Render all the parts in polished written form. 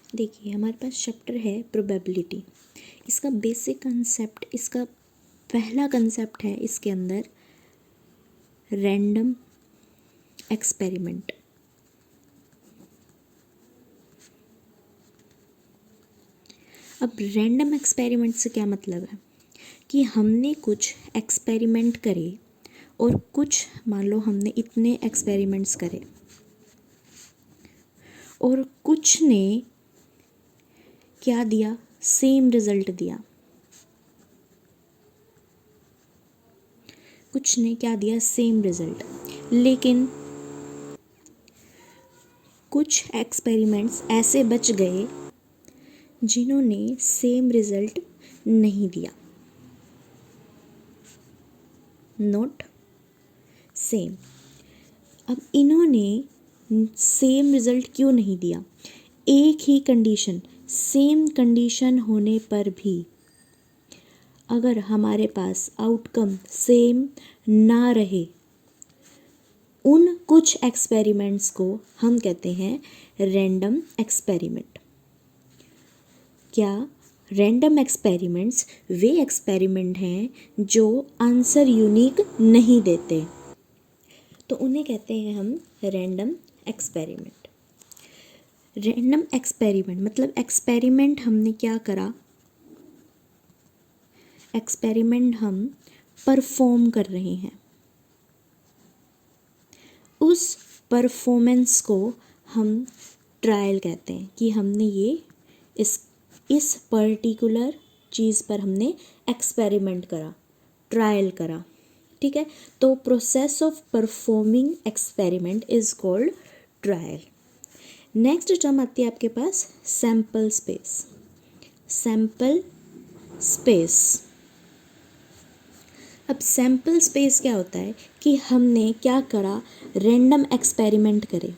देखिए हमारे पास चैप्टर है प्रोबेबिलिटी। इसका बेसिक कंसेप्ट, इसका पहला कंसेप्ट है इसके अंदर रैंडम एक्सपेरिमेंट। अब रैंडम एक्सपेरिमेंट से क्या मतलब है कि हमने कुछ एक्सपेरिमेंट करे और कुछ, मान लो हमने इतने एक्सपेरिमेंट्स करे और कुछ ने क्या दिया, सेम रिजल्ट दिया। कुछ ने क्या दिया, सेम रिजल्ट। लेकिन कुछ एक्सपेरिमेंट्स ऐसे बच गए जिन्होंने सेम रिजल्ट नहीं दिया, नॉट सेम। अब इन्होंने सेम रिजल्ट क्यों नहीं दिया? एक ही कंडीशन, सेम कंडीशन होने पर भी अगर हमारे पास आउटकम सेम ना रहे, उन कुछ एक्सपेरिमेंट्स को हम कहते हैं रैंडम एक्सपेरिमेंट। क्या रैंडम एक्सपेरिमेंट्स वे एक्सपेरिमेंट हैं जो आंसर यूनिक नहीं देते, तो उन्हें कहते हैं हम रैंडम एक्सपेरिमेंट। रैंडम एक्सपेरिमेंट मतलब एक्सपेरिमेंट हमने क्या करा, एक्सपेरिमेंट हम परफॉर्म कर रहे हैं, उस परफॉर्मेंस को हम ट्रायल कहते हैं कि हमने ये इस पर्टिकुलर चीज़ पर हमने एक्सपेरिमेंट करा, ट्रायल करा। ठीक है, तो process of performing experiment is called trial. Next term आती है आपके पास सैंपल स्पेस। सैंपल स्पेस, अब सैंपल स्पेस क्या होता है कि हमने क्या करा, रैंडम एक्सपेरिमेंट करे।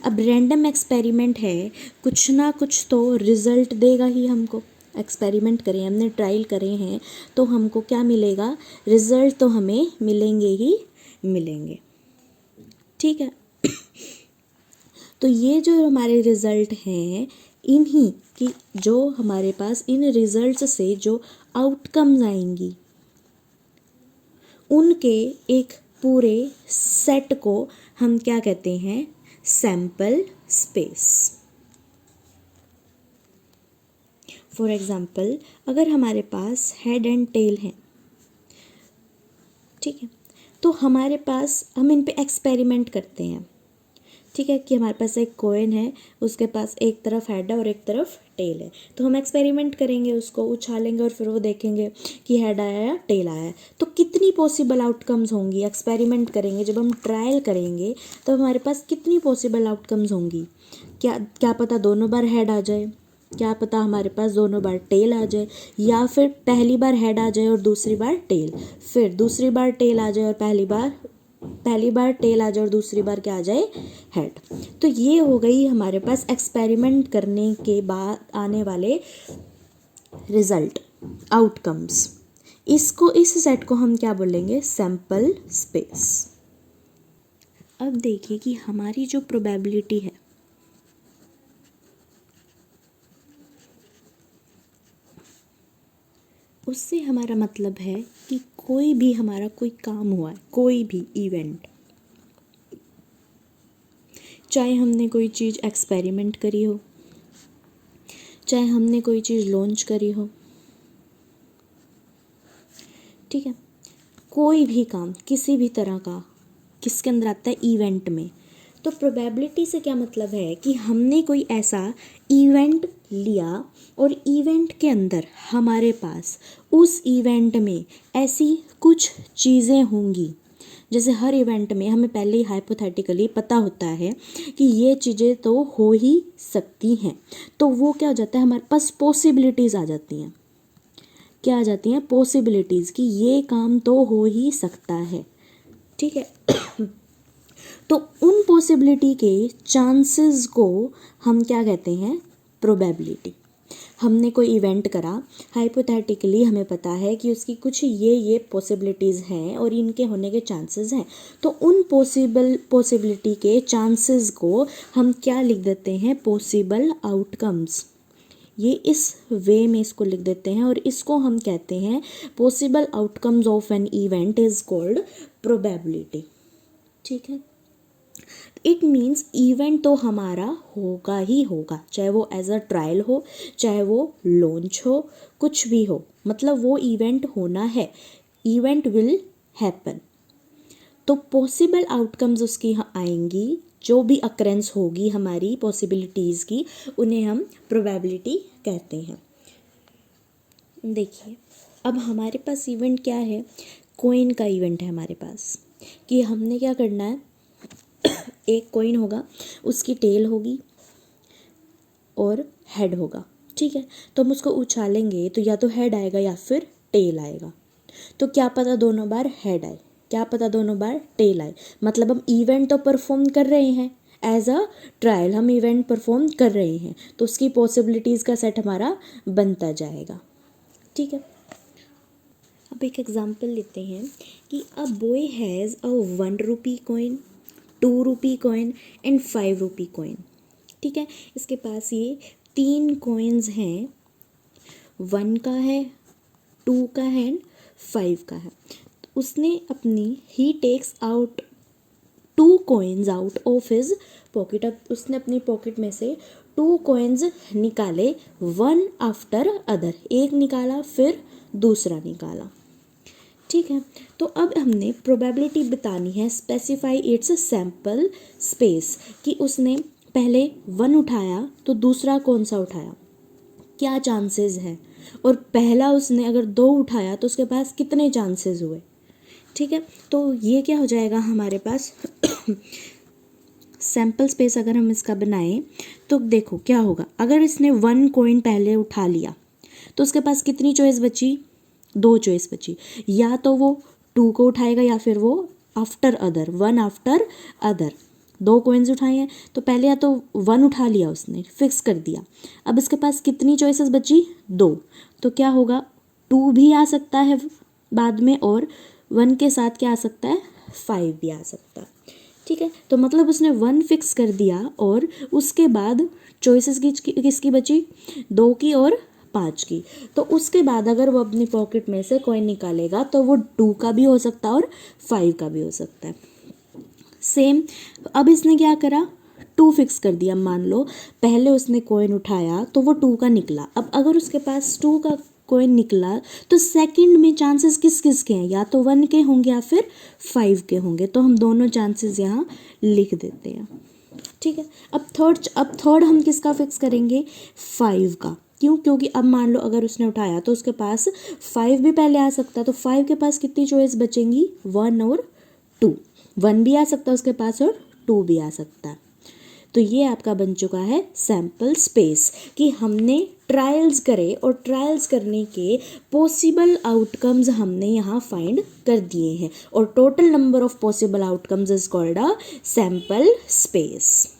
अब रैंडम एक्सपेरिमेंट है, कुछ ना कुछ तो रिजल्ट देगा ही हमको। एक्सपेरिमेंट करें, हमने ट्रायल करे हैं, तो हमको क्या मिलेगा, रिजल्ट तो हमें मिलेंगे ही मिलेंगे। ठीक है, तो ये जो हमारे रिजल्ट हैं, इन्हीं की जो हमारे पास इन रिजल्ट्स से जो आउटकम्स आएंगी, उनके एक पूरे सेट को हम क्या कहते हैं, सैंपल स्पेस। फॉर एग्जाम्पल, अगर हमारे पास हेड एंड टेल है, ठीक है, तो हमारे पास हम इन पे एक्सपेरिमेंट करते हैं। ठीक है, कि हमारे पास एक कॉइन है, उसके पास एक तरफ हेड है और एक तरफ टेल है, तो हम एक्सपेरिमेंट करेंगे, उसको उछालेंगे और फिर वो देखेंगे कि हेड आया या टेल आया। तो कितनी पॉसिबल आउटकम्स होंगी, एक्सपेरिमेंट करेंगे, जब हम ट्रायल करेंगे तो हमारे पास कितनी पॉसिबल आउटकम्स होंगी। क्या पता दोनों बार हेड आ जाए, क्या पता हमारे पास दोनों बार टेल आ जाए, या फिर पहली बार हेड आ जाए और दूसरी बार टेल, फिर दूसरी बार टेल आ जाए और पहली बार टेल आ जाए और दूसरी बार क्या आ जाए, हेड। तो ये हो गई हमारे पास एक्सपेरिमेंट करने के बाद आने वाले रिजल्ट, आउटकम्स। इस सेट को हम क्या बोलेंगे, सैंपल स्पेस। अब देखिए कि हमारी जो प्रोबेबिलिटी है, उससे हमारा मतलब है कि कोई भी हमारा कोई काम हुआ है, कोई भी इवेंट, चाहे हमने कोई चीज़ एक्सपेरिमेंट करी हो, चाहे हमने कोई चीज़ लॉन्च करी हो, ठीक है, कोई भी काम किसी भी तरह का किसके अंदर आता है, इवेंट में। तो प्रोबेबिलिटी से क्या मतलब है कि हमने कोई ऐसा इवेंट लिया और इवेंट के अंदर हमारे पास उस इवेंट में ऐसी कुछ चीज़ें होंगी, जैसे हर इवेंट में हमें पहले ही हाइपोथेटिकली पता होता है कि ये चीज़ें तो हो ही सकती हैं, तो वो क्या हो जाता है, हमारे पास पॉसिबिलिटीज़ आ जाती हैं। क्या आ जाती हैं, पॉसिबिलिटीज़, कि ये काम तो हो ही सकता है। ठीक है, तो उन पॉसिबिलिटी के चांसेस को हम क्या कहते हैं, प्रोबेबिलिटी। हमने कोई इवेंट करा, हाइपोथेटिकली हमें पता है कि उसकी कुछ ये पॉसिबिलिटीज़ हैं और इनके होने के चांसेस हैं, तो उन पॉसिबिलिटी के चांसेस को हम क्या लिख देते हैं, पॉसिबल आउटकम्स। ये इस वे में इसको लिख देते हैं और इसको हम कहते हैं possible outcomes of an event is called probability. ठीक है, इट मीन्स इवेंट तो हमारा होगा ही होगा, चाहे वो एज अ ट्रायल हो, चाहे वो लॉन्च हो, कुछ भी हो, मतलब वो इवेंट होना है, इवेंट विल हैपन। तो पॉसिबल आउटकम्स उसकी आएंगी, जो भी अकरेंस होगी हमारी पॉसिबिलिटीज़ की, उन्हें हम प्रोबेबिलिटी कहते हैं। देखिए अब हमारे पास इवेंट क्या है, कॉइन का इवेंट है हमारे पास, कि हमने क्या करना है, एक कॉइन होगा, उसकी टेल होगी और हेड होगा। ठीक है, तो हम उसको उछालेंगे तो या तो हेड आएगा या फिर टेल आएगा। तो क्या पता दोनों बार हेड आए, क्या पता दोनों बार टेल आए, मतलब हम इवेंट तो परफॉर्म कर रहे हैं, एज अ ट्रायल हम इवेंट परफॉर्म कर रहे हैं, तो उसकी पॉसिबिलिटीज़ का सेट हमारा बनता जाएगा। ठीक है, अब एक एग्जांपल लेते हैं कि a boy has a 1 rupee coin, 2 rupee coin and 5 rupee coin. ठीक है, इसके पास ये 3 कॉइन्स हैं, 1 का है, 2 का है एंड 5 का है। उसने अपनी ही takes out 2 coins out of his pocket. अब उसने अपनी पॉकेट में से 2 कॉइन्स निकाले, वन आफ्टर अदर, एक निकाला फिर दूसरा निकाला। ठीक है, तो अब हमने प्रोबेबिलिटी बतानी है, स्पेसिफाई इट्स सैम्पल स्पेस, कि उसने पहले 1 उठाया तो दूसरा कौन सा उठाया, क्या चांसेस हैं, और पहला उसने अगर 2 उठाया तो उसके पास कितने चांसेस हुए। ठीक है, तो ये क्या हो जाएगा हमारे पास सैम्पल स्पेस। अगर हम इसका बनाएं तो देखो क्या होगा, अगर इसने 1 कॉइन पहले उठा लिया तो उसके पास कितनी चॉइस बची, 2 चॉइस बची, या तो वो 2 को उठाएगा या फिर वो after other, 1 after other. 2 coins उठाए हैं तो पहले या तो 1 उठा लिया उसने, फिक्स कर दिया, अब इसके पास कितनी चॉइसेस बची, 2, तो क्या होगा, 2 भी आ सकता है बाद में, और 1 के साथ क्या आ सकता है, 5 भी आ सकता है। ठीक है, तो मतलब उसने 1 फिक्स कर दिया और उसके बाद चॉइसेस किसकी बची, 2 की और 5 की। तो उसके बाद अगर वो अपनी पॉकेट में से कॉइन निकालेगा तो वो 2 का भी हो सकता है और 5 का भी हो सकता है। सेम, अब इसने क्या करा, 2 फिक्स कर दिया। मान लो पहले उसने कॉइन उठाया तो वो 2 का निकला, अब अगर उसके पास 2 का कॉइन निकला तो सेकंड में चांसेस किस किस के हैं, या तो 1 के होंगे या फिर 5 के होंगे, तो हम दोनों चांसेस यहाँ लिख देते हैं। ठीक है, अब थर्ड हम किसका फिक्स करेंगे, 5 का। क्यों, क्योंकि अब मान लो अगर उसने उठाया तो उसके पास 5 भी पहले आ सकता है, तो 5 के पास कितनी चॉइस बचेंगी, 1 और 2, 1 भी आ सकता है उसके पास और 2 भी आ सकता है। तो ये आपका बन चुका है सैम्पल स्पेस, कि हमने ट्रायल्स करे और ट्रायल्स करने के पॉसिबल आउटकम्स हमने यहाँ फाइंड कर दिए हैं, और total number of possible outcomes is called a sample space.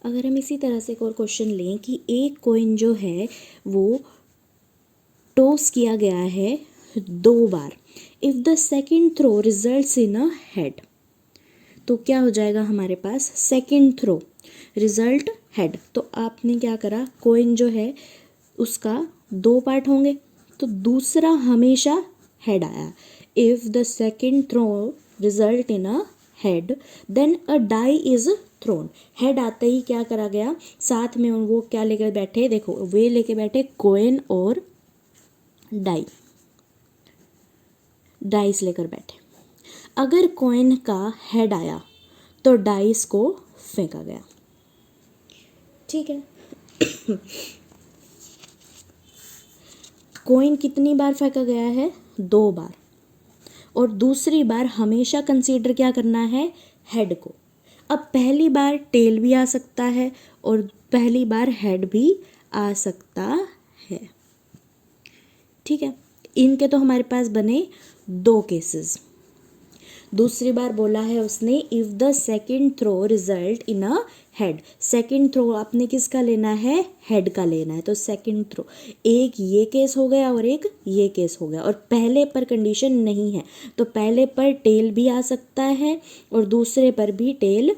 अगर हम इसी तरह से एक और क्वेश्चन लें कि एक कॉइन जो है वो टॉस किया गया है 2 बार, if the second throw results in a head, तो क्या हो जाएगा हमारे पास, सेकेंड थ्रो रिजल्ट हेड। तो आपने क्या करा, कॉइन जो है उसका 2 पार्ट होंगे, तो दूसरा हमेशा हेड आया। If the second throw result in a head then a die is thrown. Head आते ही क्या करा गया, साथ में वो क्या लेकर बैठे, देखो वे लेके बैठे कॉइन और डाई, डाइस लेकर बैठे। अगर कॉइन का हेड आया तो डाइस को फेंका गया। ठीक है, कॉइन कितनी बार फेंका गया है, 2 बार, और दूसरी बार हमेशा कंसीडर क्या करना है, हेड को। अब पहली बार टेल भी आ सकता है और पहली बार हेड भी आ सकता है। ठीक है, इनके तो हमारे पास बने 2 केसेस। दूसरी बार बोला है उसने if the second throw result in a head, second throw आपने किसका लेना है, हेड का लेना है। तो सेकंड थ्रो, एक ये केस हो गया और एक ये केस हो गया, और पहले पर कंडीशन नहीं है, तो पहले पर टेल भी आ सकता है और दूसरे पर भी टेल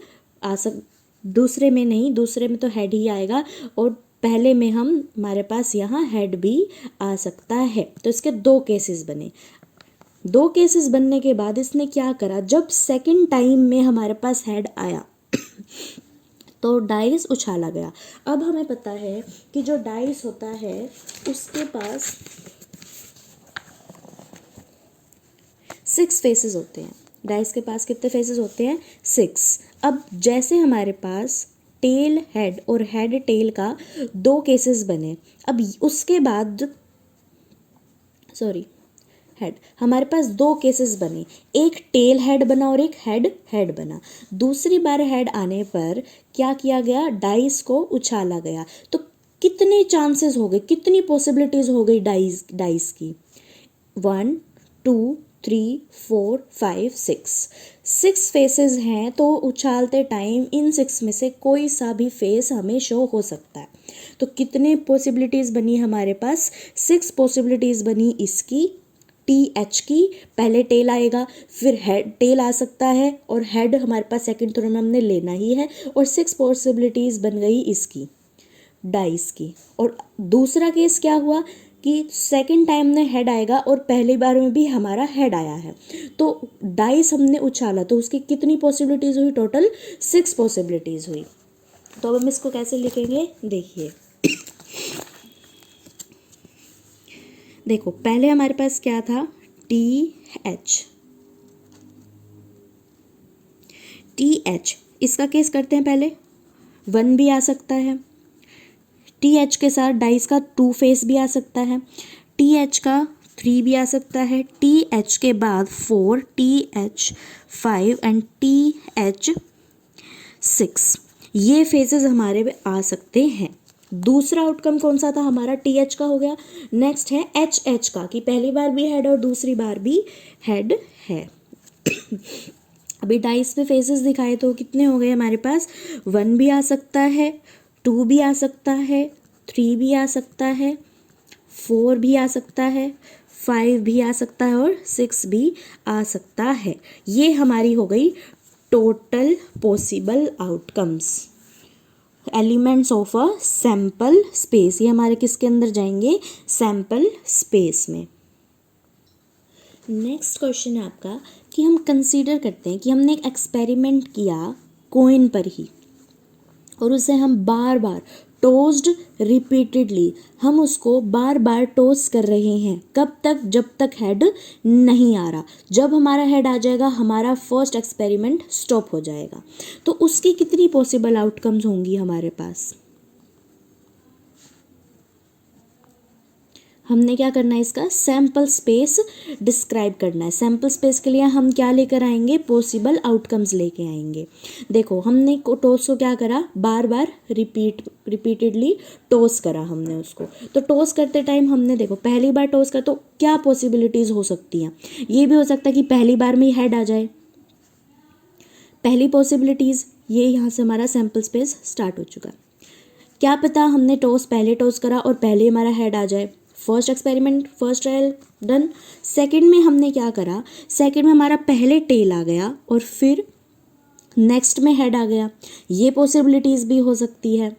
दूसरे में नहीं, दूसरे में तो हेड ही आएगा, और पहले में हमारे पास यहाँ हेड भी आ सकता है। तो इसके दो केसेस बने। दो केसेस बनने के बाद इसने क्या करा, जब सेकंड टाइम में हमारे पास हेड आया तो डाइस उछाला गया। अब हमें पता है कि जो डाइस होता है उसके पास 6 फेसेस होते हैं। डाइस के पास कितने फेसेस होते हैं, 6। अब जैसे हमारे पास टेल हेड और हेड टेल का दो केसेस बने, अब उसके बाद हेड, हमारे पास दो केसेस बने, एक टेल हेड बना और एक हेड हेड बना। दूसरी बार हेड आने पर क्या किया गया, डाइस को उछाला गया। तो कितने चांसेस हो गए, कितनी पॉसिबिलिटीज हो गई डाइस की, 1 2 3 4 5 6 फेसेस हैं। तो उछालते टाइम इन 6 में से कोई सा भी फेस हमें शो हो सकता है। तो कितने पॉसिबिलिटीज़ बनी हमारे पास, 6 पॉसिबिलिटीज़ बनी इसकी, टी एच की, पहले टेल आएगा फिर हेड, टेल आ सकता है और हेड हमारे पास सेकंड थ्रो में हमने लेना ही है, और 6 पॉसिबिलिटीज़ बन गई इसकी, डाइस की। और दूसरा केस क्या हुआ कि सेकंड टाइम में हेड आएगा और पहली बार में भी हमारा हेड आया है, तो डाइस हमने उछाला तो उसकी कितनी पॉसिबिलिटीज़ हुई, टोटल 6 पॉसिबिलिटीज़ हुई। तो अब हम इसको कैसे लिखेंगे, देखिए देखो पहले हमारे पास क्या था, टी एच, इसका केस करते हैं पहले, 1 भी आ सकता है, टी एच के साथ डाइस का 2 फेस भी आ सकता है, टी एच का 3 भी आ सकता है, टी एच के बाद 4, T H 5 and T H 6, ये फेसेस हमारे में आ सकते हैं। दूसरा आउटकम कौन सा था हमारा, टी एच का हो गया। नेक्स्ट है एच का, कि पहली बार भी हेड और दूसरी बार भी हेड है। अभी डाइस पे फेसेस दिखाए तो कितने हो गए हमारे पास, 1 भी आ सकता है, 2 भी आ सकता है, 3 भी आ सकता है, 4 भी आ सकता है, 5 भी आ सकता है और 6 भी आ सकता है। ये हमारी हो गई total possible outcomes, elements of a sample space. ये हमारे किसके अंदर जाएंगे, सैंपल स्पेस में। नेक्स्ट क्वेश्चन है आपका कि हम कंसीडर करते हैं कि हमने एक एक्सपेरिमेंट किया कॉइन पर ही, और उसे हम बार बार टोस्ड रिपीटेडली, हम उसको बार बार टोस्ट कर रहे हैं, कब तक, जब तक हेड नहीं आ रहा। जब हमारा हेड आ जाएगा हमारा फर्स्ट एक्सपेरिमेंट स्टॉप हो जाएगा। तो उसकी कितनी पॉसिबल आउटकम्स होंगी हमारे पास, हमने क्या करना है, इसका सैंपल स्पेस डिस्क्राइब करना है। सैंपल स्पेस के लिए हम क्या लेकर आएंगे, पॉसिबल आउटकम्स लेके आएंगे। देखो हमने टोस्ट को क्या करा, बार बार रिपीटेडली टोस्ट करा हमने उसको। तो टोस्ट करते टाइम हमने देखो पहली बार टोस्ट कर, तो क्या पॉसिबिलिटीज़ हो सकती हैं, ये भी हो सकता है कि पहली बार में ही हेड आ जाए, पहली पॉसिबिलिटीज़। ये यहाँ से हमारा सैंपल स्पेस स्टार्ट हो चुका है। क्या पता हमने पहले टोस्ट करा और पहले हमारा हेड आ जाए, first experiment, first trial done. Second में हमने क्या करा, सेकंड में हमारा पहले टेल आ गया और फिर नेक्स्ट में हेड आ गया, ये पॉसिबिलिटीज़ भी हो सकती है।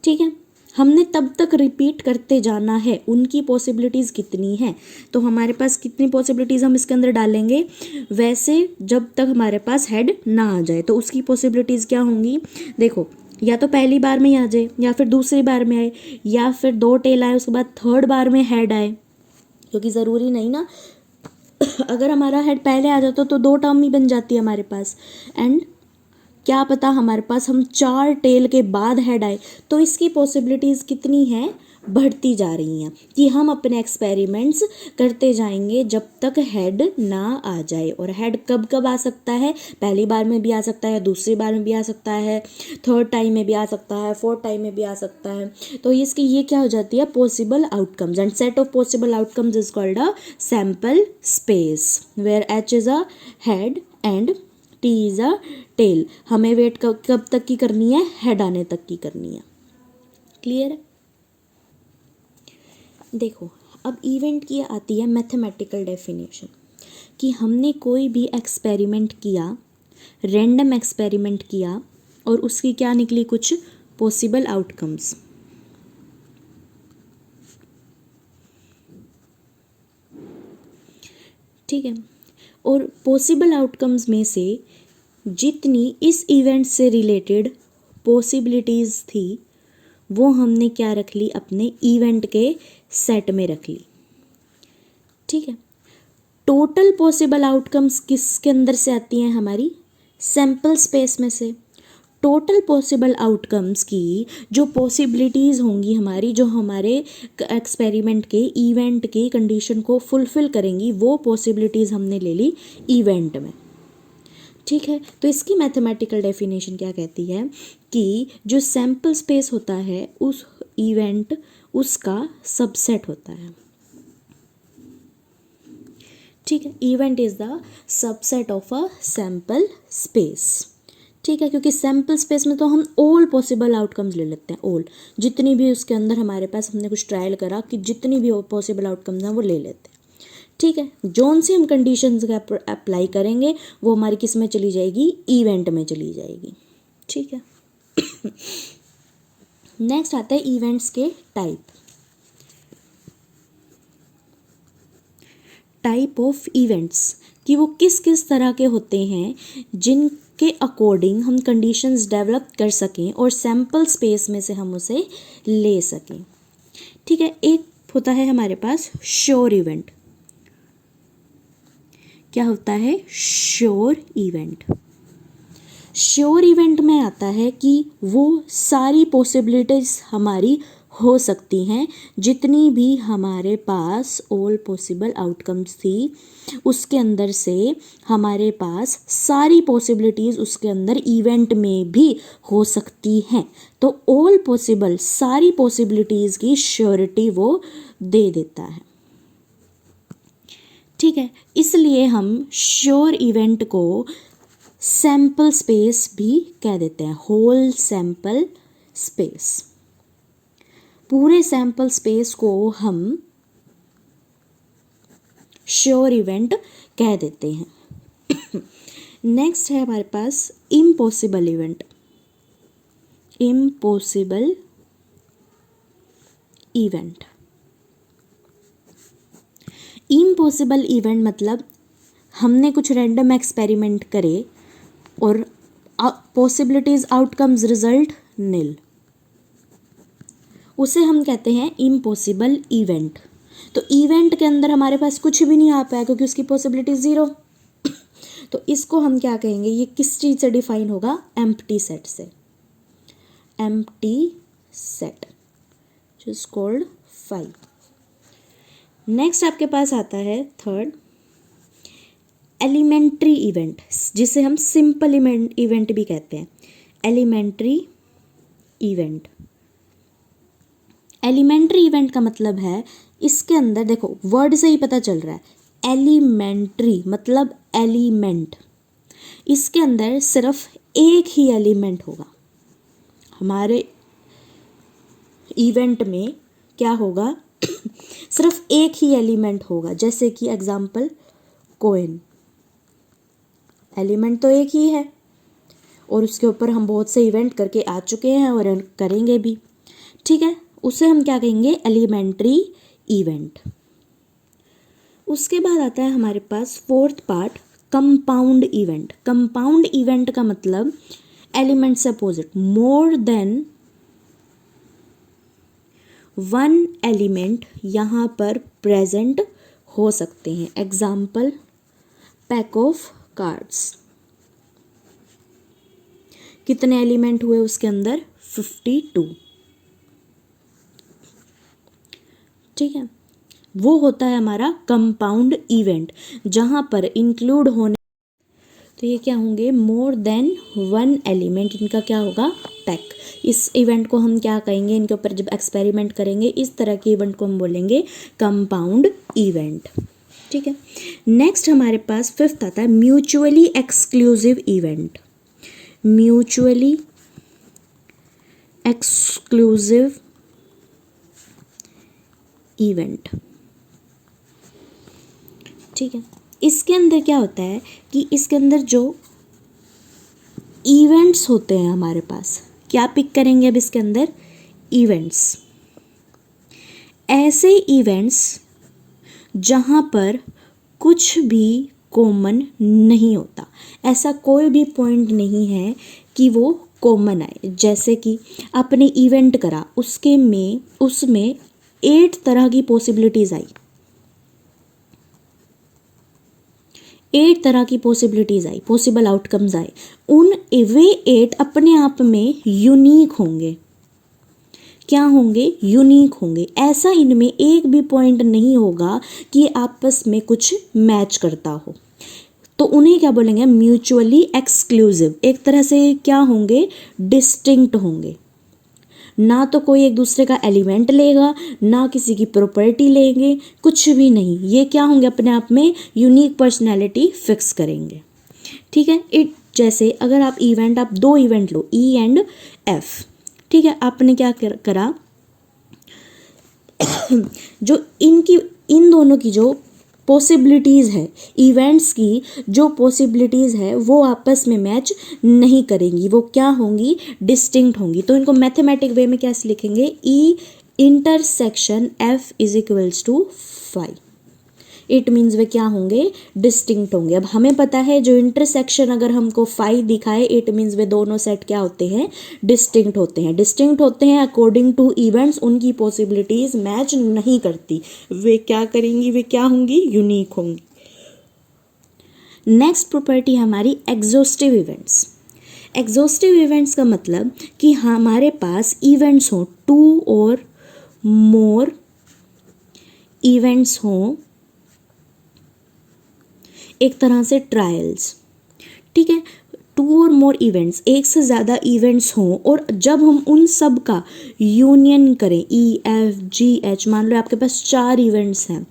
ठीक है, हमने तब तक रिपीट करते जाना है, उनकी पॉसिबिलिटीज़ कितनी है, तो हमारे पास कितनी पॉसिबिलिटीज़ हम इसके अंदर डालेंगे, वैसे जब तक हमारे पास हेड ना आ जाए। तो उसकी पॉसिबिलिटीज़ क्या होंगी, देखो या तो पहली बार में ही आ जाए, या फिर दूसरी बार में आए, या फिर 2 टेल आए उसके बाद थर्ड बार में हेड आए, क्योंकि ज़रूरी नहीं ना अगर हमारा हेड पहले आ जाता तो 2 टर्म ही बन जाती है हमारे पास। एंड क्या पता हमारे पास हम 4 टेल के बाद हेड आए, तो इसकी पॉसिबिलिटीज़ कितनी है, बढ़ती जा रही हैं कि हम अपने एक्सपेरिमेंट्स करते जाएंगे जब तक हेड ना आ जाए। और हेड कब कब आ सकता है, पहली बार में भी आ सकता है, दूसरी बार में भी आ सकता है, थर्ड टाइम में भी आ सकता है, फोर्थ टाइम में भी आ सकता है। तो इसकी ये क्या हो जाती है, possible outcomes, and set of possible outcomes is called a sample space where H is a head and T is a tail. हमें वेट कब तक की करनी है, हेड आने तक की करनी है। क्लियर है? देखो अब इवेंट की आती है मैथमेटिकल डेफिनेशन, कि हमने कोई भी एक्सपेरिमेंट किया, रैंडम एक्सपेरिमेंट किया और उसकी क्या निकली, कुछ पॉसिबल आउटकम्स। ठीक है, और पॉसिबल आउटकम्स में से जितनी इस इवेंट से रिलेटेड पॉसिबिलिटीज़ थी वो हमने क्या रख ली, अपने इवेंट के सेट में रख ली। ठीक है, टोटल पॉसिबल आउटकम्स किसके अंदर से आती हैं, हमारी सैम्पल स्पेस में से। टोटल पॉसिबल आउटकम्स की जो पॉसिबिलिटीज़ होंगी हमारी, जो हमारे एक्सपेरिमेंट के इवेंट की कंडीशन को फुलफ़िल करेंगी, वो पॉसिबिलिटीज़ हमने ले ली इवेंट में। ठीक है, तो इसकी मैथमेटिकल डेफिनेशन क्या कहती है कि जो सैम्पल स्पेस होता है उस इवेंट उसका सबसेट होता है। ठीक है, event is the subset of a sample space. ठीक है, क्योंकि सैम्पल स्पेस में तो हम ऑल पॉसिबल आउटकम्स ले लेते हैं, ऑल जितनी भी उसके अंदर हमारे पास हमने कुछ ट्रायल करा कि जितनी भी पॉसिबल आउटकम्स हैं वो ले लेते हैं। ठीक है, जोन सी हम कंडीशंस का अप्लाई करेंगे वो हमारी किस में चली जाएगी, इवेंट में चली जाएगी। ठीक है, नेक्स्ट आता है इवेंट्स के टाइप ऑफ इवेंट्स, कि वो किस किस तरह के होते हैं जिनके अकॉर्डिंग हम कंडीशंस डेवलप कर सकें और सैम्पल स्पेस में से हम उसे ले सकें। ठीक है, एक होता है हमारे पास श्योर इवेंट। क्या होता है, श्योर इवेंट। श्योर इवेंट में आता है कि वो सारी पॉसिबिलिटीज़ हमारी हो सकती हैं, जितनी भी हमारे पास ऑल पॉसिबल आउटकम्स थी उसके अंदर से हमारे पास सारी पॉसिबिलिटीज़ उसके अंदर इवेंट में भी हो सकती हैं। तो ऑल पॉसिबल, सारी पॉसिबिलिटीज़ की श्योरिटी वो दे देता है। ठीक है, इसलिए हम श्योर इवेंट को सैम्पल स्पेस भी कह देते हैं, होल सैम्पल स्पेस। पूरे सैम्पल स्पेस को हम श्योर इवेंट कह देते हैं। नेक्स्ट है हमारे पास impossible event. Impossible event, impossible event मतलब हमने कुछ रैंडम एक्सपेरिमेंट करे और पॉसिबिलिटीज आउटकम्स रिजल्ट निल, उसे हम कहते हैं इम्पॉसिबल इवेंट। तो इवेंट के अंदर हमारे पास कुछ भी नहीं आ पाया क्योंकि उसकी पॉसिबिलिटी ज़ीरो। तो इसको हम क्या कहेंगे, ये किस चीज़ से डिफाइन होगा, एम्प्टी सेट से। Empty set is called 5। Next आपके पास आता है थर्ड, एलिमेंट्री इवेंट, जिसे हम सिंपल इवेंट भी कहते हैं। एलिमेंट्री इवेंट, एलिमेंट्री इवेंट का मतलब है इसके अंदर, देखो वर्ड से ही पता चल रहा है, एलिमेंट्री मतलब एलिमेंट, इसके अंदर सिर्फ एक ही एलिमेंट होगा। हमारे इवेंट में क्या होगा, सिर्फ एक ही एलिमेंट होगा। जैसे कि एग्जाम्पल कोइन, एलिमेंट तो एक ही है और उसके ऊपर हम बहुत से इवेंट करके आ चुके हैं और करेंगे भी। ठीक है, उसे हम क्या कहेंगे, एलिमेंट्री इवेंट। उसके बाद आता है हमारे पास fourth part, compound event. Compound event का मतलब एलिमेंट से opposite, more than one element यहाँ पर प्रेजेंट हो सकते हैं। एग्जाम्पल पैक ऑफ कार्ड्स, कितने एलिमेंट हुए उसके अंदर, 52। ठीक है, वो होता है हमारा कंपाउंड इवेंट, जहाँ पर इंक्लूड होने, तो ये क्या होंगे, मोर देन वन एलिमेंट, इनका क्या होगा, पैक। इस इवेंट को हम क्या कहेंगे, इनके ऊपर जब एक्सपेरिमेंट करेंगे इस तरह के इवेंट को हम बोलेंगे कंपाउंड इवेंट। ठीक है, नेक्स्ट हमारे पास फिफ्थ आता है mutually exclusive event. Mutually exclusive event. ठीक है, इसके अंदर क्या होता है कि इसके अंदर जो इवेंट्स होते हैं हमारे पास, क्या पिक करेंगे अब इसके अंदर, इवेंट्स, ऐसे इवेंट्स जहाँ पर कुछ भी कॉमन नहीं होता, ऐसा कोई भी पॉइंट नहीं है कि वो कॉमन आए। जैसे कि आपने इवेंट करा, उसमें 8 तरह की पॉसिबिलिटीज़ आई, 8 तरह की पॉसिबिलिटीज़ आई, पॉसिबल आउटकम्स आए, वे 8 अपने आप में यूनिक होंगे। क्या होंगे, यूनिक होंगे। ऐसा इनमें एक भी पॉइंट नहीं होगा कि आपस में कुछ मैच करता हो, तो उन्हें क्या बोलेंगे, म्यूचुअली एक्सक्लूसिव। एक तरह से क्या होंगे, डिस्टिंक्ट होंगे, ना तो कोई एक दूसरे का एलिमेंट लेगा, ना किसी की प्रॉपर्टी लेंगे, कुछ भी नहीं। ये क्या होंगे, अपने आप में यूनिक पर्सनैलिटी फिक्स करेंगे। ठीक है, जैसे अगर आप दो event low, E and F. ठीक है, आपने क्या करा, जो इन दोनों की जो पॉसिबिलिटीज़ है, इवेंट्स की जो पॉसिबिलिटीज़ है वो आपस में मैच नहीं करेंगी, वो क्या होंगी, डिस्टिंक्ट होंगी। तो इनको मैथमेटिक वे में कैसे लिखेंगे, E intersection F is equals to 5। It means वे क्या होंगे, डिस्टिंक्ट होंगे। अब हमें पता है जो इंटरसेक्शन अगर हमको 5 दिखाए, इट मीन्स वे दोनों सेट क्या होते हैं, डिस्टिंक्ट होते हैं। डिस्टिंक्ट होते हैं अकॉर्डिंग टू इवेंट्स, उनकी पॉसिबिलिटीज मैच नहीं करती, वे क्या करेंगी, वे क्या होंगी, यूनिक होंगी। नेक्स्ट प्रॉपर्टी हमारी एग्जॉस्टिव इवेंट्स। एग्जॉस्टिव इवेंट्स का मतलब कि हमारे पास इवेंट्स हों, 2 और मोर इवेंट्स हों, एक तरह से ट्रायल्स। ठीक है, 2 और मोर इवेंट्स, एक से ज़्यादा इवेंट्स हों, और जब हम उन सब का यूनियन करें, ई एफ जी एच, मान लो आपके पास 4 इवेंट्स हैं,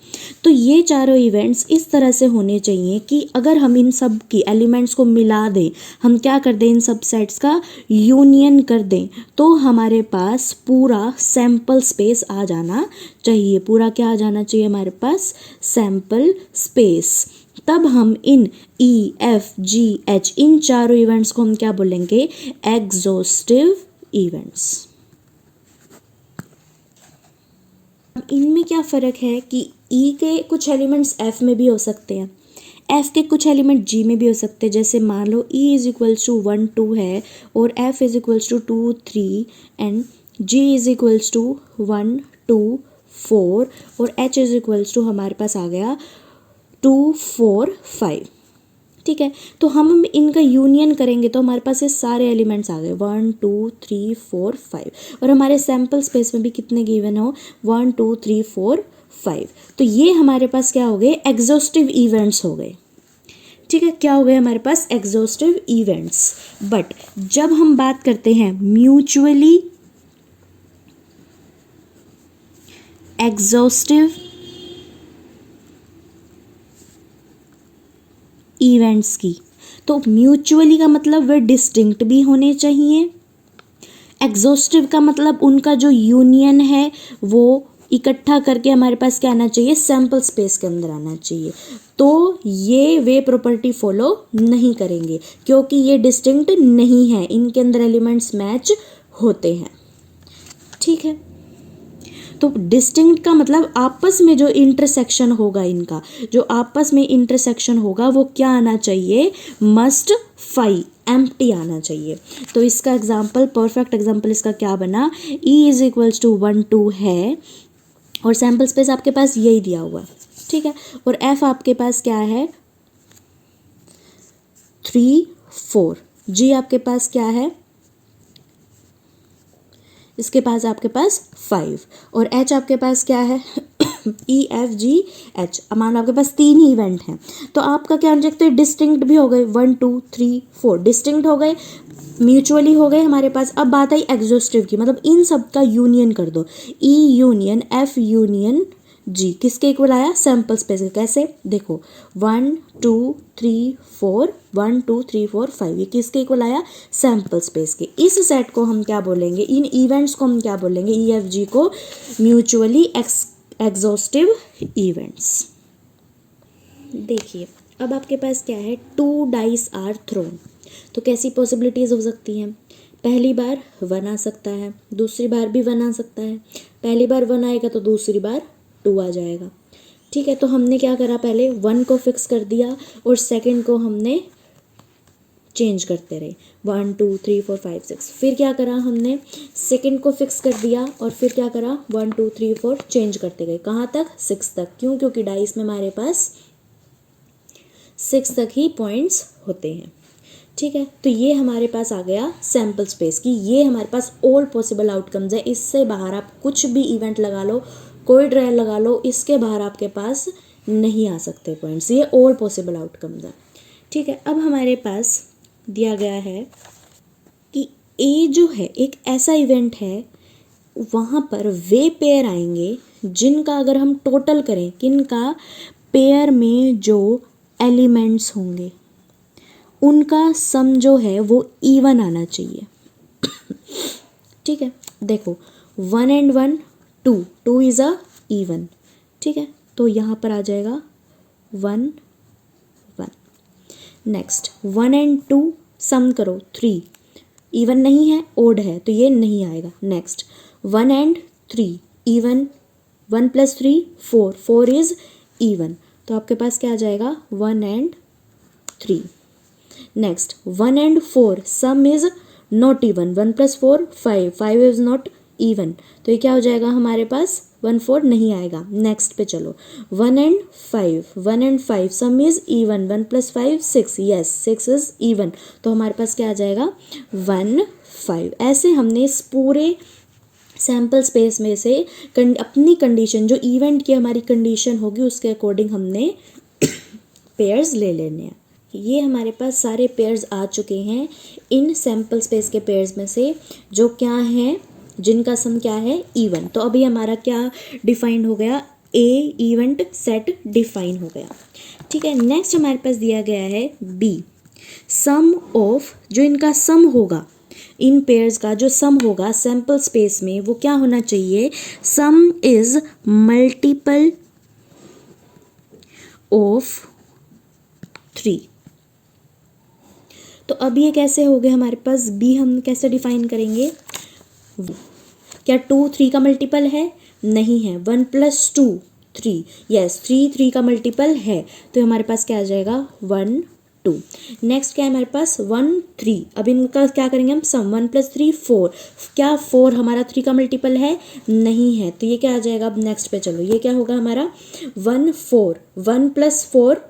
तो ये चारों इवेंट्स इस तरह से होने चाहिए कि अगर हम इन सब की एलिमेंट्स को मिला दें, हम क्या कर दें, इन सब सेट्स का यूनियन कर दें, तो हमारे पास पूरा सैम्पल स्पेस आ जाना चाहिए। पूरा क्या आ जाना चाहिए हमारे पास, सैम्पल स्पेस। तब हम इन ई एफ जी एच, इन चारों इवेंट्स को हम क्या बोलेंगे, एग्जॉस्टिव इवेंट्स। इनमें क्या फ़र्क है कि ई के कुछ एलिमेंट्स एफ में भी हो सकते हैं, एफ के कुछ एलिमेंट जी में भी हो सकते हैं। जैसे मान लो ई इज इक्वल्स टू 1 2 है, और F is equals to 2 3, and G is equals to 1 2 4, और एच इज इक्वल्स टू हमारे पास आ गया 2 4 5। ठीक है, तो हम इनका यूनियन करेंगे तो हमारे पास ये सारे एलिमेंट्स आ गए, 1 2 3 4 5, और हमारे सैम्पल स्पेस में भी कितने गिवन हो, 1 2 3 4 5। तो ये हमारे पास क्या हो गए, एग्जॉस्टिव इवेंट्स हो गए। ठीक है, क्या हो गए हमारे पास, एग्जॉस्टिव इवेंट्स। बट जब हम बात करते हैं म्यूचुअली एग्जॉस्टिव इवेंट्स की, तो म्यूचुअली का मतलब वे डिस्टिंक्ट भी होने चाहिए, एग्जॉस्टिव का मतलब उनका जो यूनियन है वो इकट्ठा करके हमारे पास क्या आना चाहिए, सैम्पल स्पेस के अंदर आना चाहिए। तो ये वे प्रॉपर्टी फॉलो नहीं करेंगे क्योंकि ये डिस्टिंक्ट नहीं है, इनके अंदर एलिमेंट्स मैच होते हैं। ठीक है, तो डिस्टिंक्ट का मतलब आपस में जो इंटरसेक्शन होगा, इनका जो आपस में इंटरसेक्शन होगा वो क्या आना चाहिए, मस्ट 5 एम्प्टी आना चाहिए। तो इसका एग्जाम्पल, परफेक्ट एग्जाम्पल इसका क्या बना, ई इज इक्वल्स टू 1 2 है, और सैम्पल स्पेस आपके पास यही दिया हुआ है। ठीक है, और एफ आपके पास क्या है, 3 4, जी आपके पास क्या है, इसके पास आपके पास 5 और H आपके पास क्या है EFGH। मान लो आपके पास 3 ही इवेंट हैं तो आपका क्या रख सकते हैं, डिस्टिंक्ट भी हो गए 1 2 3 4 डिस्टिंक्ट हो गए, म्यूचुअली हो गए हमारे पास। अब बात आई एग्जॉस्टिव की, मतलब इन सब का यूनियन कर दो, E union F union G किसके इक्वल आया, सैम्पल स्पेस। कैसे देखो 1 2 3 4 1 2 3 4 5 ये किसके इक्वल आया, सैम्पल स्पेस के। इस सेट को हम क्या बोलेंगे, इन इवेंट्स को हम क्या बोलेंगे, EFG को म्यूचुअली एग्जॉस्टिव इवेंट्स। देखिए अब आपके पास क्या है, 2 डाइस आर थ्रोन, तो कैसी पॉसिबिलिटीज़ हो सकती हैं, पहली बार 1 आ सकता है, दूसरी बार भी 1 आ सकता है। पहली बार 1 आएगा तो दूसरी बार 2 आ जाएगा। ठीक है, तो हमने क्या करा, पहले 1 को फिक्स कर दिया और सेकंड को हमने चेंज करते रहे 1 2 3 4 5 6। फिर क्या करा हमने, सेकंड को फिक्स कर दिया और फिर क्या करा 1 2 3 4 चेंज करते गए, कहाँ तक, 6 तक। क्यों, क्योंकि डाइस में हमारे पास 6 तक ही पॉइंट्स होते हैं। ठीक है, तो ये हमारे पास आ गया सैम्पल स्पेस की, ये हमारे पास ऑल पॉसिबल आउटकम्स है। इससे बाहर आप कुछ भी इवेंट लगा लो, कोई ट्रायल लगा लो, इसके बाहर आपके पास नहीं आ सकते पॉइंट्स, ये ऑल पॉसिबल आउटकम्स है। ठीक है, अब हमारे पास दिया गया है कि ए जो है एक ऐसा इवेंट है, वहाँ पर वे पेयर आएंगे जिनका अगर हम टोटल करें, किनका, पेयर में जो एलिमेंट्स होंगे उनका सम जो है वो इवन आना चाहिए। ठीक है, देखो 1 and 1 2 इज़ अ इवन। ठीक है, तो यहाँ पर आ जाएगा 1 1। नेक्स्ट 1 and 2 सम करो 3, इवन नहीं है, ओड है, तो ये नहीं आएगा। Next 1 and 3 even, 1 + 3 4, 4 is even, तो आपके पास क्या आ जाएगा 1 and 3। Next 1 and 4 some is not even, 1 + 4 5, 5 is not even, तो ये क्या हो जाएगा हमारे पास 1 4 नहीं आएगा। नेक्स्ट पे चलो 1 and 5 some is even, 1 + 5 6, yes 6 is even, तो हमारे पास क्या आ जाएगा 1 5। ऐसे हमने इस पूरे सैम्पल स्पेस में से अपनी कंडीशन, जो इवेंट की हमारी कंडीशन होगी उसके अकॉर्डिंग हमने पेयर्स ले लेने हैं। ये हमारे पास सारे पेयर्स आ चुके हैं इन सैम्पल स्पेस के पेयर्स में से, जो क्या हैं, जिनका सम क्या है, इवन। तो अभी हमारा क्या डिफाइन हो गया, ए इवेंट सेट डिफाइन हो गया। ठीक है, नेक्स्ट हमारे पास दिया गया है बी, सम ऑफ, जो इनका सम होगा, इन पेयर्स का जो सम होगा सैम्पल स्पेस में वो क्या होना चाहिए, सम इज मल्टीपल ऑफ 3। तो अब ये कैसे हो गए हमारे पास, बी हम कैसे डिफाइन करेंगे, क्या 2 3 का मल्टीपल है, नहीं है, 1 + 2 3, यस 3 3 का मल्टीपल है, तो हमारे पास क्या आ जाएगा 1 2। नेक्स्ट क्या है हमारे पास 1 3, अब इनका क्या करेंगे हम सम, 1 + 3 4, क्या 4 हमारा 3 का मल्टीपल है, नहीं है, तो ये क्या आ जाएगा, अब नेक्स्ट पे चलो, ये क्या होगा हमारा 1 4, 1 + 4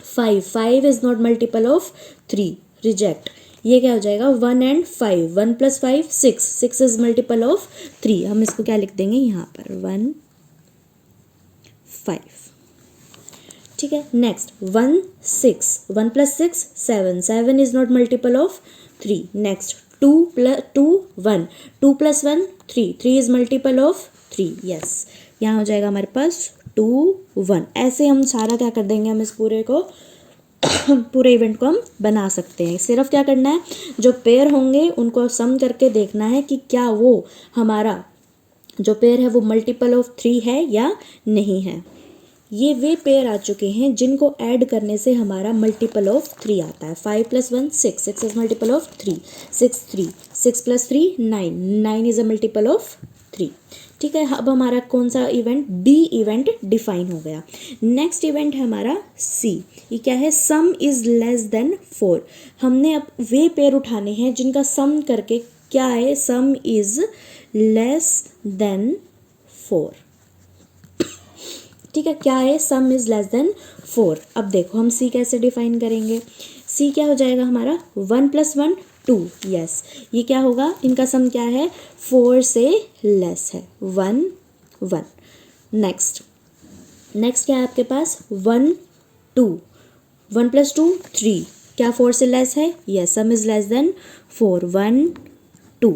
5, 5 is not multiple of 3, reject. ये क्या हो जाएगा 1 and 5, 1 + 5 6, 6 इज मल्टीपल ऑफ 3, हम इसको क्या लिख देंगे यहाँ पर 1 5। ठीक है, next 1 6, 1 + 6 7, 7 is not multiple of 3। Next 2 + 2 1, 2 + 1 3, 3 is multiple of 3, yes, यहाँ हो जाएगा हमारे पास 2 1। ऐसे हम सारा क्या कर देंगे, हम इस पूरे को पूरे इवेंट को हम बना सकते हैं। सिर्फ क्या करना है, जो पेयर होंगे उनको सम करके देखना है कि क्या वो हमारा जो पेयर है वो मल्टीपल ऑफ 3 है या नहीं है। ये वे पेयर आ चुके हैं जिनको ऐड करने से हमारा मल्टीपल ऑफ 3 आता है। 5 + 1 6, 6 is multiple of 3, 6 3, 6 + 3 9, 9 is a multiple of 3। ठीक है, अब हमारा कौन सा इवेंट, बी इवेंट डिफाइन हो गया। नेक्स्ट इवेंट है हमारा सी, ये क्या है, सम इज लेस देन 4। हमने अब वे पेयर उठाने हैं जिनका सम करके क्या है, सम इज लेस देन 4। ठीक है, क्या है, सम इज लेस देन 4। अब देखो हम सी कैसे डिफाइन करेंगे, सी क्या हो जाएगा हमारा 1 + 1 2, यस, ये क्या होगा, इनका सम क्या है, 4 से लेस है, 1 1। नेक्स्ट क्या है आपके पास, 1 2, 1 + 2 3, क्या 4 से लेस है, yes, some is less than 4, 1 2।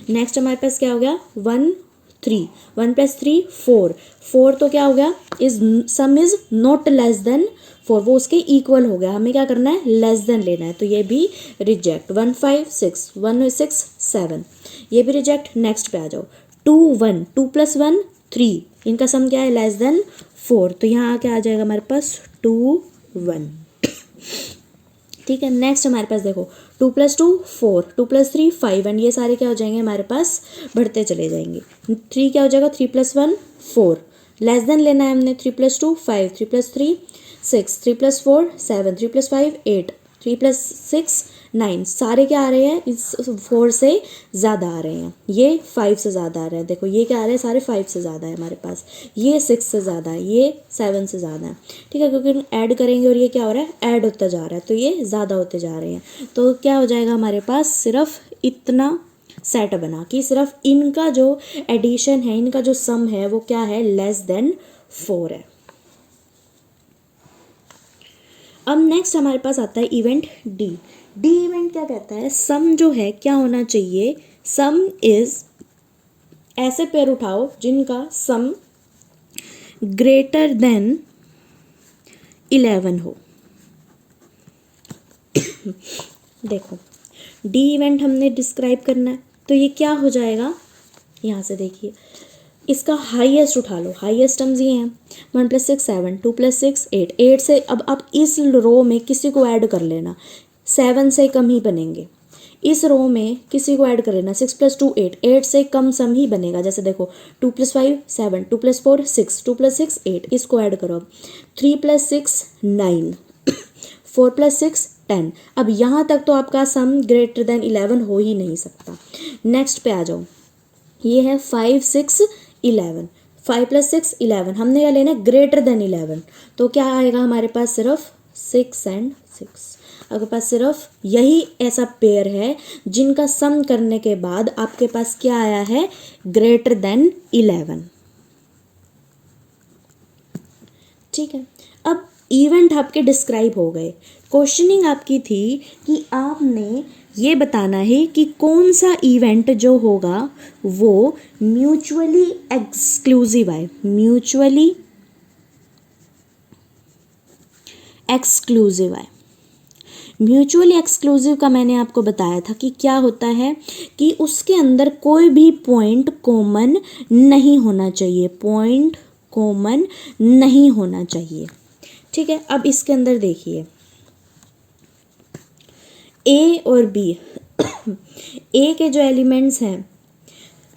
Next हमारे पास क्या हो गया, 1 3, 1 + 3 4, 4 तो क्या हो गया, is some is not less than 4, वो उसके इक्वल हो गया, हमें क्या करना है, लेस देन लेना है, तो ये भी रिजेक्ट। 1 5 6, 1 6 7, ये भी रिजेक्ट। नेक्स्ट पे आ जाओ, 2 1, 2 + 1 3, इनका सम क्या है, लेस देन 4, तो यहाँ क्या आ जाएगा हमारे पास 2 1, ठीक है। नेक्स्ट हमारे पास देखो, 2 + 2 4, 2 + 3 5, एंड ये सारे क्या हो जाएंगे हमारे पास, बढ़ते चले जाएंगे। 3 क्या हो जाएगा, 3 + 1 4, लेस देन लेना है हमने, 3 + 2 5, 3 + 3 6, 3 + 4 7, 3 + 5 8, 3 + 6 9, सारे क्या आ रहे हैं, इस 4 से ज़्यादा आ रहे हैं, ये 5 से ज़्यादा आ रहे हैं, देखो ये क्या आ रहे हैं, सारे 5 से ज़्यादा है हमारे पास, ये 6 से ज़्यादा है, ये 7 से ज़्यादा है, ठीक है, क्योंकि ऐड करेंगे और ये क्या हो रहा है, ऐड होता जा रहा है, तो ये ज़्यादा होते जा रहे हैं, तो क्या हो जाएगा हमारे पास, सिर्फ इतना सेट बना कि सिर्फ इनका जो एडिशन है, इनका जो सम है वो क्या है, लेस देन 4 है। अब नेक्स्ट हमारे पास आता है इवेंट डी। डी इवेंट क्या कहता है, सम जो है क्या होना चाहिए, सम इज, ऐसे पेयर उठाओ जिनका सम ग्रेटर देन 11 हो। देखो डी इवेंट हमने डिस्क्राइब करना है, तो ये क्या हो जाएगा, यहाँ से देखिए, इसका हाईएस्ट उठा लो, हाईएस्ट टर्म्स ये हैं, 1 + 6 7, 2 + 6 8, 8 से अब आप इस रो में किसी को ऐड कर लेना, 7 से कम ही बनेंगे, इस रो में किसी को ऐड कर लेना, 6 + 2 8, 8 से कम सम ही बनेगा, जैसे देखो 2 + 5 7, 2 + 4 6, 2 + 6 8, इसको ऐड करो, 3 + 6 9, 4 + 6 10, अब यहाँ तक तो आपका सम ग्रेटर देन 11 हो ही नहीं सकता। नेक्स्ट पे आ जाओ, ये है 5 6 11, 5 + 6 11, हमने क्या लेना है, ग्रेटर देन 11, तो क्या आएगा हमारे पास, सिर्फ 6 and 6, आपके पास सिर्फ यही ऐसा पेयर है जिनका सम करने के बाद आपके पास क्या आया है, ग्रेटर देन 11, ठीक है। अब इवेंट आपके डिस्क्राइब हो गए, क्वेश्चनिंग आपकी थी कि आपने ये बताना है कि कौन सा इवेंट जो होगा वो म्यूचुअली एक्सक्लूसिव है, म्यूचुअली एक्सक्लूसिव है। म्यूचुअली एक्सक्लूसिव का मैंने आपको बताया था कि क्या होता है, कि उसके अंदर कोई भी पॉइंट कॉमन नहीं होना चाहिए, पॉइंट कॉमन नहीं होना चाहिए, ठीक है। अब इसके अंदर देखिए, ए और बी ए के जो एलिमेंट्स हैं,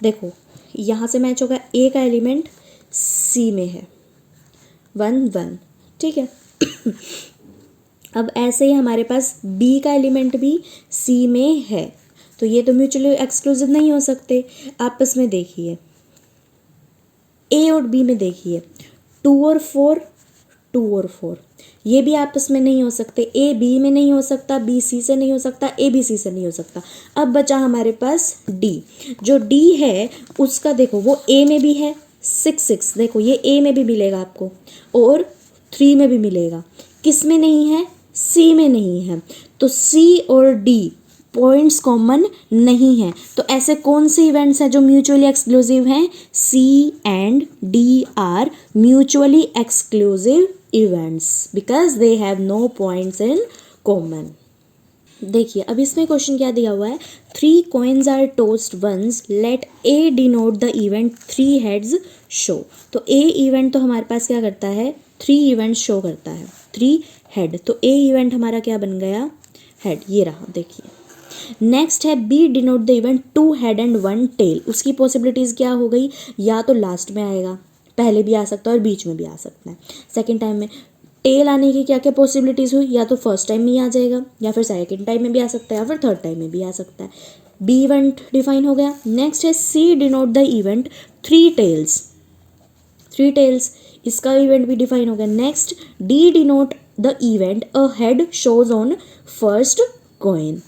देखो यहाँ से मैच होगा, ए का एलिमेंट सी में है 1 1, ठीक है। अब ऐसे ही हमारे पास बी का एलिमेंट भी सी में है, तो ये तो म्यूचुअली एक्सक्लूसिव नहीं हो सकते। आपस में देखिए, ए और बी में देखिए, 2 और 4, 2 और 4, ये भी आपस में नहीं हो सकते, ए बी में नहीं हो सकता, बी सी से नहीं हो सकता, ए बी सी से नहीं हो सकता। अब बचा हमारे पास डी, जो डी है उसका देखो वो ए में भी है 6 6, देखो ये ए में भी मिलेगा आपको और 3 में भी मिलेगा, किस में नहीं है, सी में नहीं है, तो सी और डी पॉइंट्स कॉमन नहीं है, तो ऐसे कौन से इवेंट्स हैं जो म्यूचुअली एक्सक्लूसिव हैं, C and D are mutually exclusive events because they have no points in common. देखिए अब इसमें क्वेश्चन क्या दिया हुआ है, 3 coins are tossed once, let A denote the event 3 heads show, तो ए इवेंट तो हमारे पास क्या करता है, 3 इवेंट्स शो करता है, 3 हेड, तो ए इवेंट हमारा क्या बन गया, हेड, ये रहा देखिए। नेक्स्ट है B denote the event 2 head and 1 tail, उसकी पॉसिबिलिटीज़ क्या हो गई, या तो लास्ट में आएगा, पहले भी आ सकता है और बीच में भी आ सकता है, सेकेंड टाइम में टेल आने की क्या क्या पॉसिबिलिटीज़ हुई, या तो फर्स्ट टाइम में ही आ जाएगा, या फिर सेकेंड टाइम में भी आ सकता है, या फिर थर्ड टाइम में भी आ सकता है। बी इवेंट डिफाइन हो गया। नेक्स्ट है C denote the event 3 tails, 3 tails, इसका इवेंट भी डिफाइन हो गया। Next D denote the event a head shows on first coin,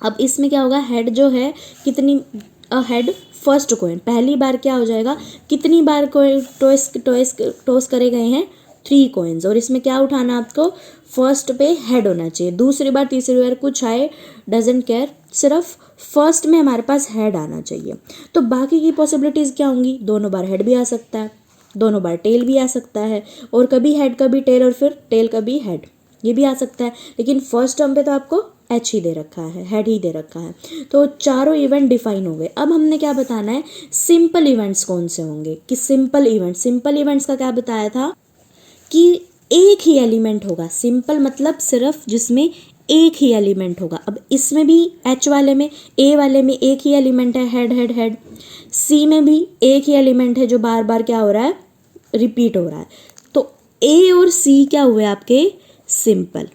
अब इसमें क्या होगा, हेड जो है कितनी, हेड फर्स्ट कॉइन, पहली बार क्या हो जाएगा, कितनी बार कोई टॉस करे गए हैं, 3 कॉइन्स, और इसमें क्या उठाना आपको, फर्स्ट पे हेड होना चाहिए। दूसरी बार तीसरी बार कुछ आए डजेंट केयर, सिर्फ फर्स्ट में हमारे पास हेड आना चाहिए। तो बाकी की पॉसिबिलिटीज़ क्या होंगी, दोनों बार हेड भी आ सकता है, दोनों बार टेल भी आ सकता है, और कभी हेड कभी टेल, और फिर टेल कभी हेड, ये भी आ सकता है। लेकिन फर्स्ट टर्म पे तो आपको एच ही दे रखा है, हेड ही दे रखा है। तो चारों इवेंट डिफाइन हो गए। अब हमने क्या बताना है, सिंपल इवेंट्स कौन से होंगे, कि सिंपल इवेंट्स का क्या बताया था कि एक ही एलिमेंट होगा। सिंपल मतलब सिर्फ जिसमें एक ही एलिमेंट होगा। अब इसमें भी एच वाले में, ए वाले में एक ही एलिमेंट है, हेड हेड हेड। सी में भी एक ही एलिमेंट है जो बार बार क्या हो रहा है, रिपीट हो रहा है। तो ए और सी क्या हुए आपके, सिंपल।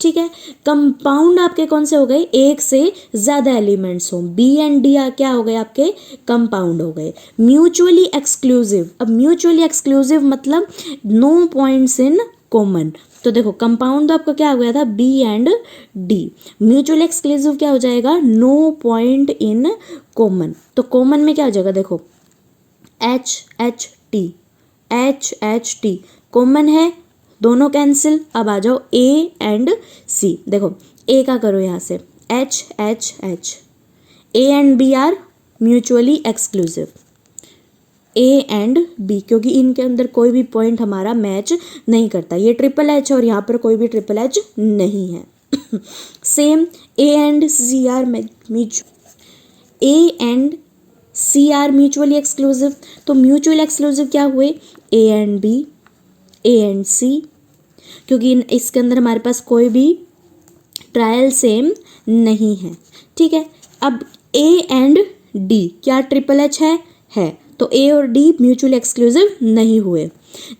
ठीक है। कंपाउंड आपके कौन से हो गए, एक से ज़्यादा एलिमेंट्स हो, बी एंड डी क्या हो गए आपके, कंपाउंड हो गए। म्यूचुअली एक्सक्लूसिव, अब म्यूचुअली एक्सक्लूसिव मतलब नो पॉइंट्स इन कॉमन। तो देखो कंपाउंड तो आपका क्या हो गया था, B and D. Mutually exclusive क्या हो जाएगा, नो पॉइंट इन कॉमन। तो कॉमन में क्या हो जाएगा, देखो H H T, H H T common है, दोनों कैंसिल। अब आ जाओ ए एंड सी, देखो ए का करो यहाँ से, H H H, A and B are mutually exclusive, A and B, क्योंकि इनके अंदर कोई भी पॉइंट हमारा मैच नहीं करता। ये ट्रिपल एच और यहाँ पर कोई भी ट्रिपल एच नहीं है। Same A and C are A and C are mutually exclusive. तो म्यूचुअल एक्सक्लूसिव क्या हुए, A and B, A and C, क्योंकि इसके अंदर हमारे पास कोई भी ट्रायल सेम नहीं है। ठीक है। अब ए एंड डी क्या ट्रिपल एच है, तो ए और डी म्यूचुअली एक्सक्लूसिव नहीं हुए।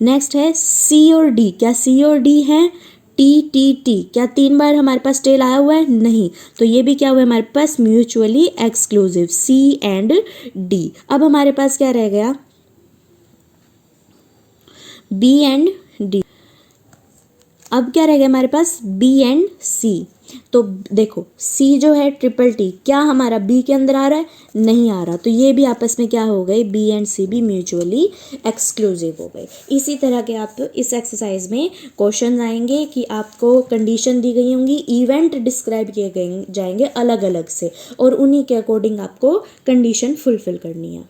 नेक्स्ट है सी और डी, क्या सी और डी है, टी टी टी, क्या 3 बार हमारे पास टेल आया हुआ है, नहीं, तो ये भी क्या हुआ हमारे पास, mutually exclusive, C and D. अब हमारे पास क्या रह गया, बी एंड डी। अब क्या रह गया हमारे पास, बी एंड सी। तो देखो सी जो है ट्रिपल टी, क्या हमारा बी के अंदर आ रहा है, नहीं आ रहा, तो ये भी आपस में क्या हो गए, बी एंड सी भी म्यूचुअली एक्सक्लूसिव हो गए। इसी तरह के आप इस एक्सरसाइज में क्वेश्चन आएंगे कि आपको कंडीशन दी गई होंगी, इवेंट डिस्क्राइब किए गए जाएंगे अलग अलग से, और उन्हीं के अकॉर्डिंग आपको कंडीशन फुलफिल करनी है।